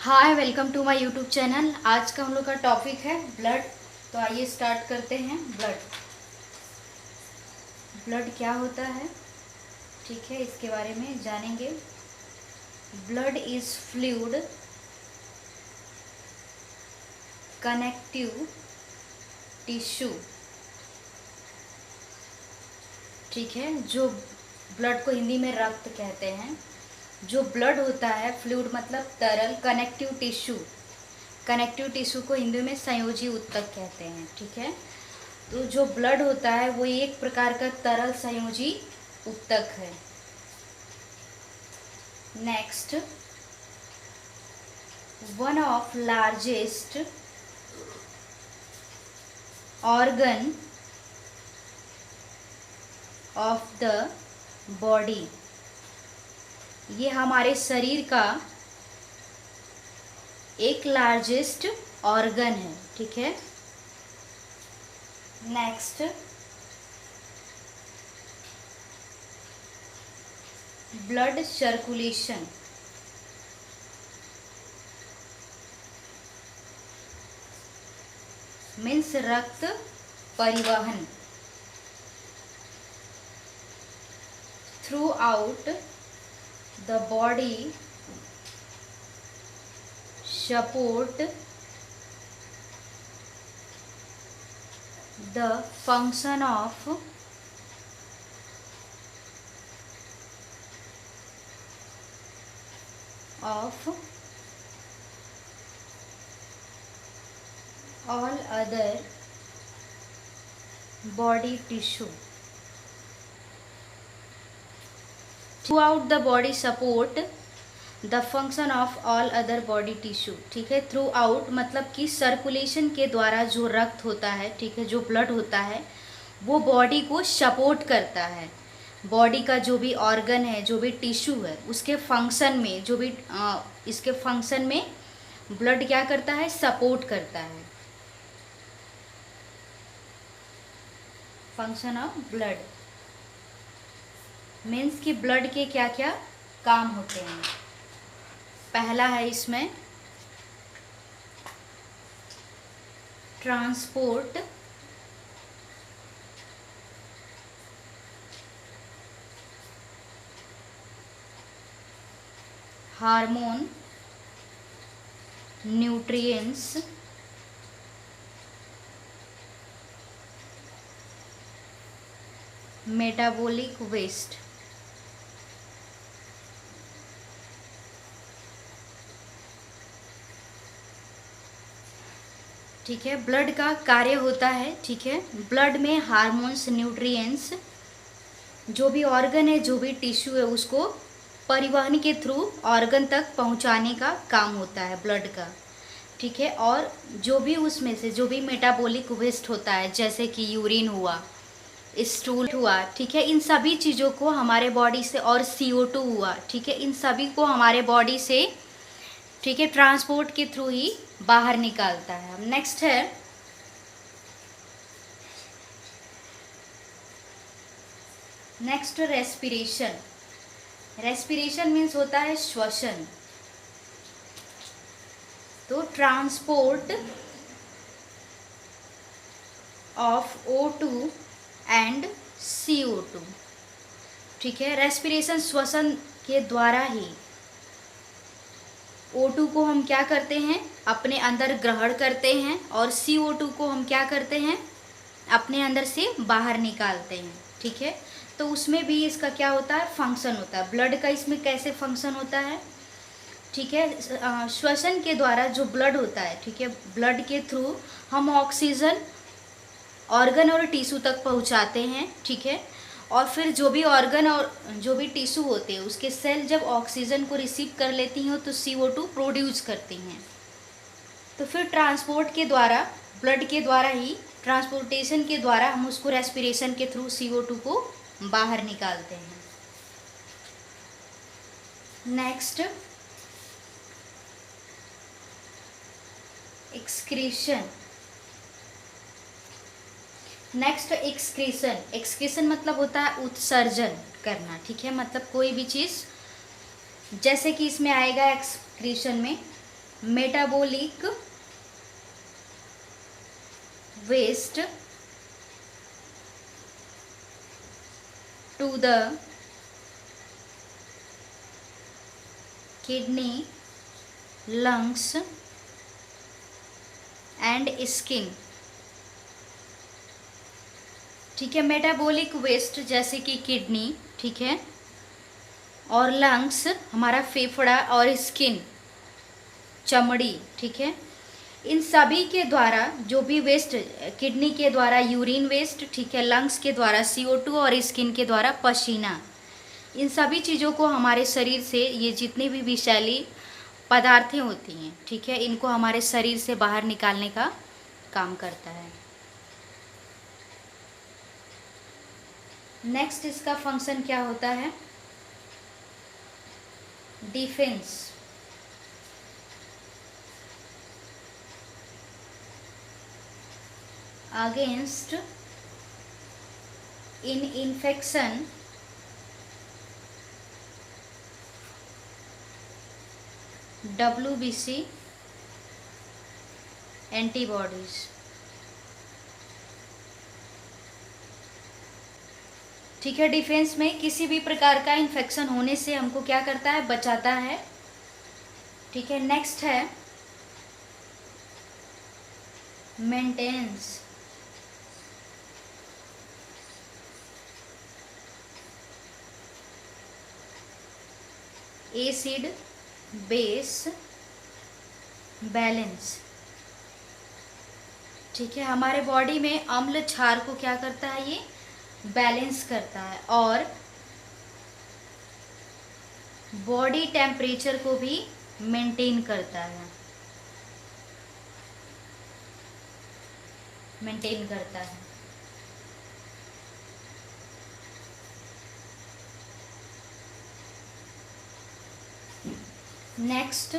Hi, welcome to my YouTube channel. आज का हम लोग का टॉपिक है ब्लड। तो आइए स्टार्ट करते हैं। ब्लड ब्लड क्या होता है, ठीक है, इसके बारे में जानेंगे। Blood is fluid connective tissue, ठीक है। जो ब्लड को हिंदी में रक्त कहते हैं। जो ब्लड होता है, फ्लूइड मतलब तरल, कनेक्टिव टिश्यू को हिंदी में संयोजी ऊतक कहते हैं, ठीक है। तो जो ब्लड होता है वो एक प्रकार का तरल संयोजी ऊतक है। Next, one of largest organ of the body, ये हमारे शरीर का एक लार्जेस्ट ऑर्गन है, ठीक है। नेक्स्ट, ब्लड सर्कुलेशन, मीन्स रक्त परिवहन through out the body, support the function of all other body tissue throughout the body, support the function of all other body tissue, ठीक है। थ्रू आउट मतलब कि circulation के द्वारा जो रक्त होता है, ठीक है, जो ब्लड होता है वो बॉडी को सपोर्ट करता है। बॉडी का जो भी ऑर्गन है, जो भी टिश्यू है, उसके फंक्शन में जो भी इसके फंक्शन में ब्लड क्या करता है, सपोर्ट करता है। फंक्शन ऑफ ब्लड मीन्स कि ब्लड के क्या क्या काम होते हैं। पहला है इसमें transport, hormone, nutrients, metabolic waste, ठीक है। ब्लड का कार्य होता है, ठीक है, ब्लड में हार्मोन्स, न्यूट्रिएंट्स, जो भी ऑर्गन है, जो भी टिश्यू है, उसको परिवहन के थ्रू ऑर्गन तक पहुंचाने का काम होता है ब्लड का, ठीक है। और जो भी उसमें से जो भी मेटाबॉलिक वेस्ट होता है, जैसे कि यूरिन हुआ, स्टूल हुआ, ठीक है, इन सभी चीज़ों को हमारे बॉडी से, और CO2 हुआ, ठीक है, इन सभी को हमारे बॉडी से, ठीक है, ट्रांसपोर्ट के थ्रू ही बाहर निकालता है। नेक्स्ट है रेस्पिरेशन। रेस्पिरेशन मीन्स होता है श्वसन। तो transport of O2 and CO2, ठीक है। रेस्पिरेशन श्वसन के द्वारा ही O2 को हम क्या करते हैं, अपने अंदर ग्रहण करते हैं, और CO2 को हम क्या करते हैं, अपने अंदर से बाहर निकालते हैं, ठीक है। तो उसमें भी इसका क्या होता है, फंक्शन होता है। ब्लड का इसमें कैसे फंक्शन होता है, ठीक है। श्वसन के द्वारा जो ब्लड होता है, ठीक है, ब्लड के थ्रू हम ऑक्सीजन ऑर्गन और टिश्यू तक पहुंचाते हैं, ठीक है। और फिर जो भी ऑर्गन और जो भी टिश्यू होते हैं, उसके सेल जब ऑक्सीजन को रिसीव कर लेती हैं तो CO2 प्रोड्यूस करती हैं। तो फिर ट्रांसपोर्ट के द्वारा, ब्लड के द्वारा ही, ट्रांसपोर्टेशन के द्वारा हम उसको रेस्पिरेशन के थ्रू CO2 को बाहर निकालते हैं। Next, excretion. Next, excretion. Excretion मतलब होता है उत्सर्जन करना, ठीक है। मतलब कोई भी चीज़, जैसे कि इसमें आएगा एक्सक्रीशन में metabolic waste to the kidney, lungs and skin. ठीक है, मेटाबॉलिक वेस्ट जैसे कि किडनी, ठीक है, और लंग्स हमारा फेफड़ा, और स्किन चमड़ी, ठीक है, इन सभी के द्वारा जो भी वेस्ट, किडनी के द्वारा यूरिन वेस्ट, ठीक है, लंग्स के द्वारा CO2 और स्किन के द्वारा पसीना, इन सभी चीज़ों को हमारे शरीर से, ये जितनी भी विषैली पदार्थें होती हैं, ठीक है, इनको हमारे शरीर से बाहर निकालने का काम करता है। नेक्स्ट इसका फंक्शन क्या होता है? डिफेंस। अगेंस्ट इन इन्फेक्शन WBC एंटीबॉडीज। ठीक है, डिफेंस में किसी भी प्रकार का इन्फेक्शन होने से हमको क्या करता है? बचाता है। ठीक है, नेक्स्ट है मेंटेनेंस। Acid base balance. ठीक है, हमारे बॉडी में अम्ल क्षार को क्या करता है? ये बैलेंस करता है, और बॉडी टेम्परेचर को भी मेंटेन करता है, मेंटेन करता है। Next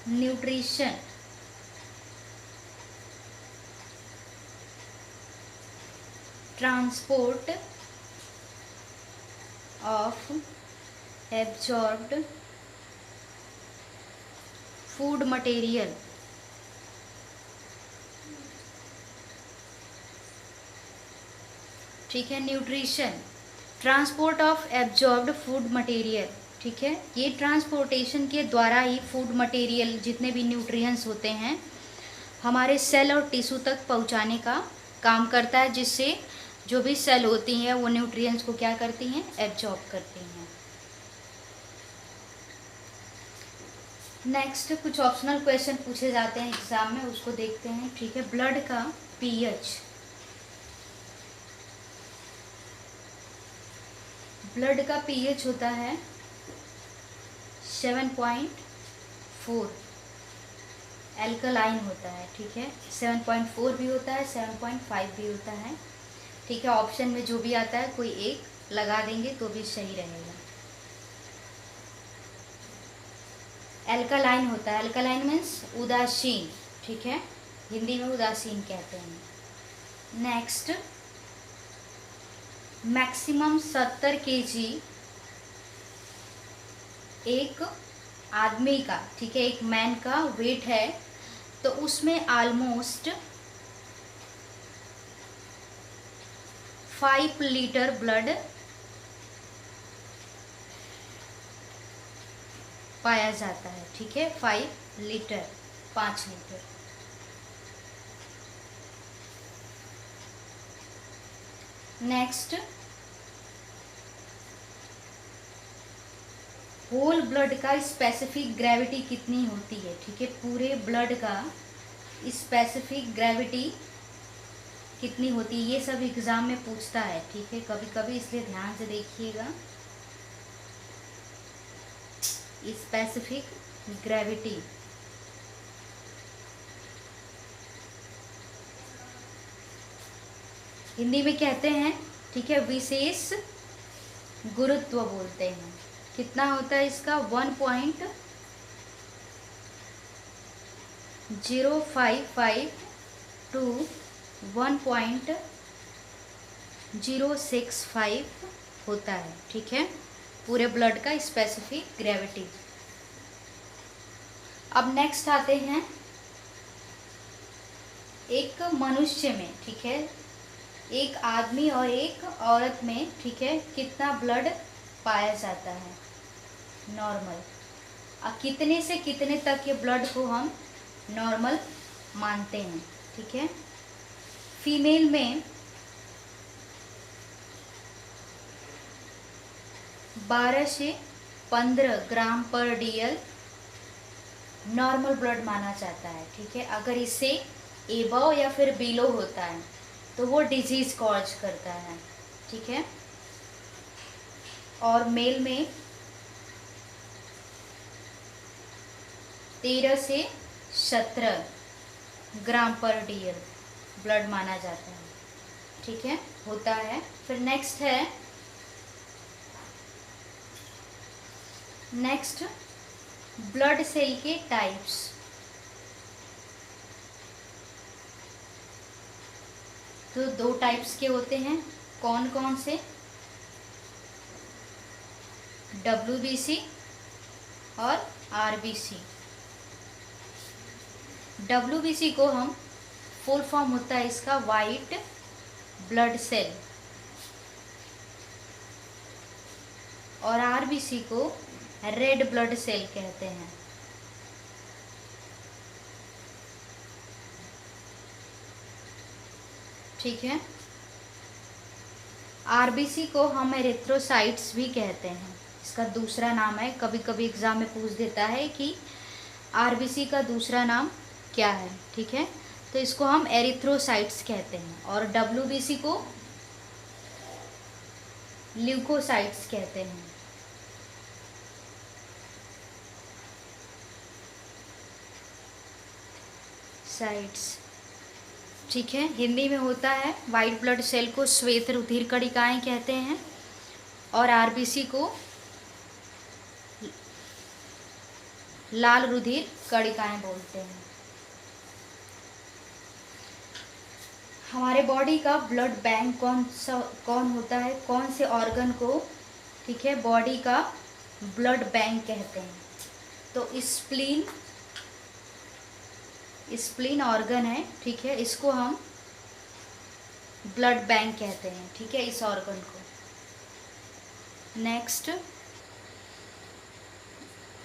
nutrition. Transport of absorbed food material. ठीक है, nutrition, transport of absorbed food material. ठीक है, ये ट्रांसपोर्टेशन के द्वारा ही फूड मटेरियल, जितने भी न्यूट्रिएंट्स होते हैं, हमारे सेल और टिश्यू तक पहुंचाने का काम करता है, जिससे जो भी सेल होती हैं वो न्यूट्रिएंट्स को क्या करती हैं? एब्जॉर्ब करती हैं। नेक्स्ट कुछ ऑप्शनल क्वेश्चन पूछे जाते हैं एग्जाम में, उसको देखते हैं। ठीक है, ब्लड का पीएच। ब्लड का पीएच होता है 7.4, एल्कलाइन होता है। ठीक है, 7.4 भी होता है, 7.5 भी होता है। ठीक है, ऑप्शन में जो भी आता है कोई एक लगा देंगे तो भी सही रहेगा। एल्कलाइन होता है, एल्कलाइन मीन्स उदासीन। ठीक है, हिंदी में उदासीन कहते हैं। नेक्स्ट, मैक्सिमम 70 kg एक आदमी का, ठीक है, एक मैन का वेट है, तो उसमें ऑलमोस्ट 5 लीटर ब्लड पाया जाता है। ठीक है, 5 litre, 5 litre. Next, whole blood का स्पेसिफिक ग्रेविटी कितनी होती है? ठीक है, पूरे ब्लड का स्पेसिफिक ग्रेविटी कितनी होती है? ये सब एग्जाम में पूछता है। ठीक है, कभी कभी, इसलिए ध्यान से देखिएगा। स्पेसिफिक ग्रेविटी, हिंदी में कहते हैं, ठीक है, विशेष गुरुत्व बोलते हैं। कितना होता है इसका? 1.055 टू 1.065 होता है। ठीक है, पूरे ब्लड का स्पेसिफिक ग्रेविटी। अब नेक्स्ट आते हैं एक मनुष्य में, ठीक है, एक आदमी और एक औरत में, ठीक है, कितना ब्लड पाया जाता है नॉर्मल, कितने से कितने तक के ब्लड को हम नॉर्मल मानते हैं, ठीक है। फीमेल में 12 से 15 ग्राम पर DL नॉर्मल ब्लड माना जाता है, ठीक है। अगर इससे एबव या फिर बिलो होता है तो वो डिजीज कॉज करता है, ठीक है। और मेल में 13 से 17 ग्राम पर DL ब्लड माना जाता है, ठीक है, होता है। फिर नेक्स्ट ब्लड सेल के टाइप्स। तो 2 टाइप्स के होते हैं, कौन कौन से? WBC और RBC। WBC को हम फुल फॉर्म होता है इसका वाइट ब्लड सेल, और RBC को रेड ब्लड सेल कहते हैं। ठीक है, RBC को हम एरिथ्रोसाइट्स भी कहते हैं, इसका दूसरा नाम है। कभी कभी एग्जाम में पूछ देता है कि RBC का दूसरा नाम क्या है, ठीक है, तो इसको हम एरिथ्रोसाइट्स कहते हैं। और WBC को ल्यूकोसाइट्स कहते हैं। साइट्स, ठीक है, हिंदी में होता है वाइट ब्लड सेल को श्वेत रुधिर कणिकाएं कहते हैं, और RBC को लाल रुधिर कणिकाएं बोलते हैं। हमारे बॉडी का ब्लड बैंक कौन होता है, कौन से ऑर्गन को, ठीक है, बॉडी का ब्लड बैंक कहते हैं? तो स्प्लीन ऑर्गन है, ठीक है, इसको हम ब्लड बैंक कहते हैं, ठीक है, इस ऑर्गन को।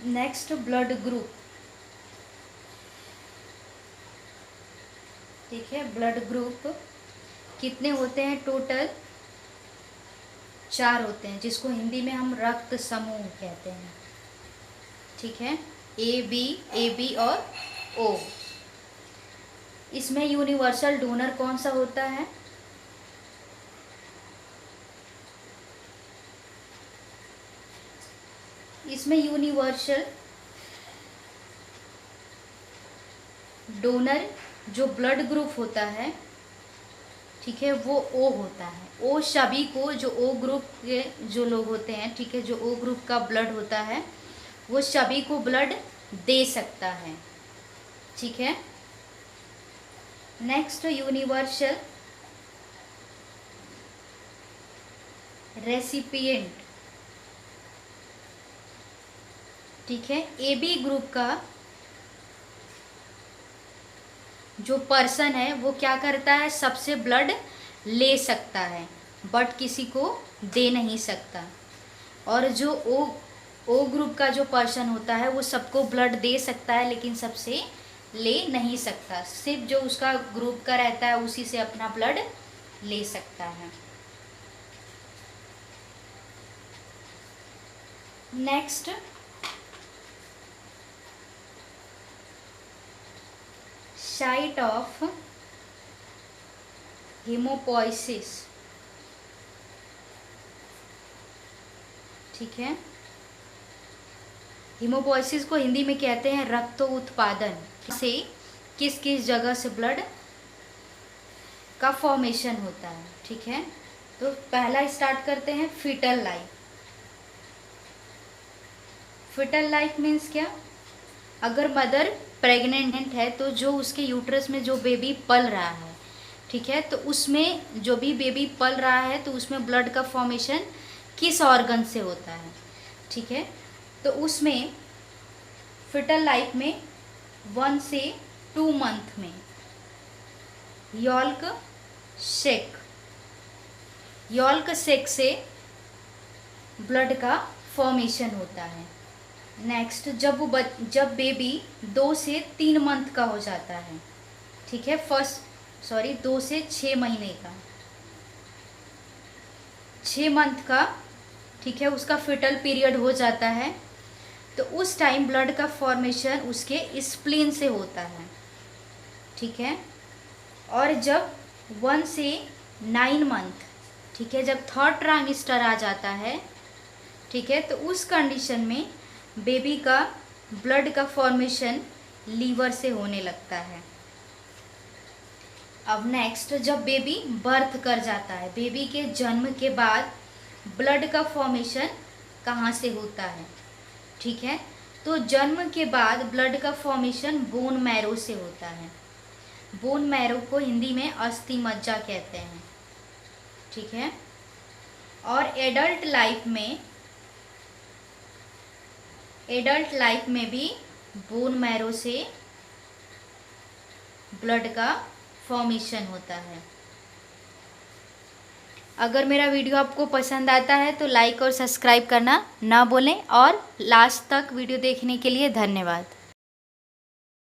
नेक्स्ट ब्लड ग्रुप, ठीक है, ब्लड ग्रुप कितने होते हैं? टोटल 4 होते हैं, जिसको हिंदी में हम रक्त समूह कहते हैं, ठीक है, AB और O। इसमें यूनिवर्सल डोनर कौन सा होता है? इसमें यूनिवर्सल डोनर जो ब्लड ग्रुप होता है, ठीक है, वो O होता है। O सभी को, जो O ग्रुप के जो लोग होते हैं, ठीक है, जो O ग्रुप का ब्लड होता है वो सभी को ब्लड दे सकता है, ठीक है। नेक्स्ट यूनिवर्सल रेसिपिएंट, ठीक है, AB ग्रुप का जो पर्सन है वो क्या करता है? सबसे ब्लड ले सकता है बट किसी को दे नहीं सकता। और जो O ग्रुप का जो पर्सन होता है वो सबको ब्लड दे सकता है लेकिन सबसे ले नहीं सकता, सिर्फ जो उसका ग्रुप का रहता है उसी से अपना ब्लड ले सकता है। नेक्स्ट साइट ऑफ हीमोपोइसिस, ठीक है, हीमोपोइसिस को हिंदी में कहते हैं रक्त उत्पादन। से किस किस जगह से ब्लड का फॉर्मेशन होता है, ठीक है। तो पहला स्टार्ट करते हैं foetal life. Foetal life means क्या? अगर मदर प्रेग्नेंट है तो जो उसके यूट्रस में जो बेबी पल रहा है, ठीक है, तो उसमें जो भी बेबी पल रहा है तो उसमें ब्लड का फॉर्मेशन किस ऑर्गन से होता है, ठीक है। तो उसमें फीटल लाइफ में 1 से 2 मंथ में यॉल्क सेक से ब्लड का फॉर्मेशन होता है। नेक्स्ट जब बेबी 2 से 3 मंथ का हो जाता है, ठीक है, 2 से 6 महीने का, 6 मंथ का, ठीक है, उसका फिटल पीरियड हो जाता है, तो उस टाइम ब्लड का फॉर्मेशन उसके स्प्लीन से होता है, ठीक है। और जब 1 से 9 मंथ, ठीक है, जब 3rd ट्राइमेस्टर आ जाता है, ठीक है, तो उस कंडीशन में बेबी का ब्लड का फॉर्मेशन लीवर से होने लगता है। अब नेक्स्ट जब बेबी बर्थ कर जाता है, बेबी के जन्म के बाद ब्लड का फॉर्मेशन कहाँ से होता है, ठीक है, तो जन्म के बाद ब्लड का फॉर्मेशन बोन मैरो से होता है। बोन मैरो को हिंदी में अस्थि मज्जा कहते हैं, ठीक है। और एडल्ट लाइफ में भी बोन मैरो से ब्लड का फॉर्मेशन होता है। अगर मेरा वीडियो आपको पसंद आता है तो लाइक और सब्सक्राइब करना ना भूलें, और लास्ट तक वीडियो देखने के लिए धन्यवाद।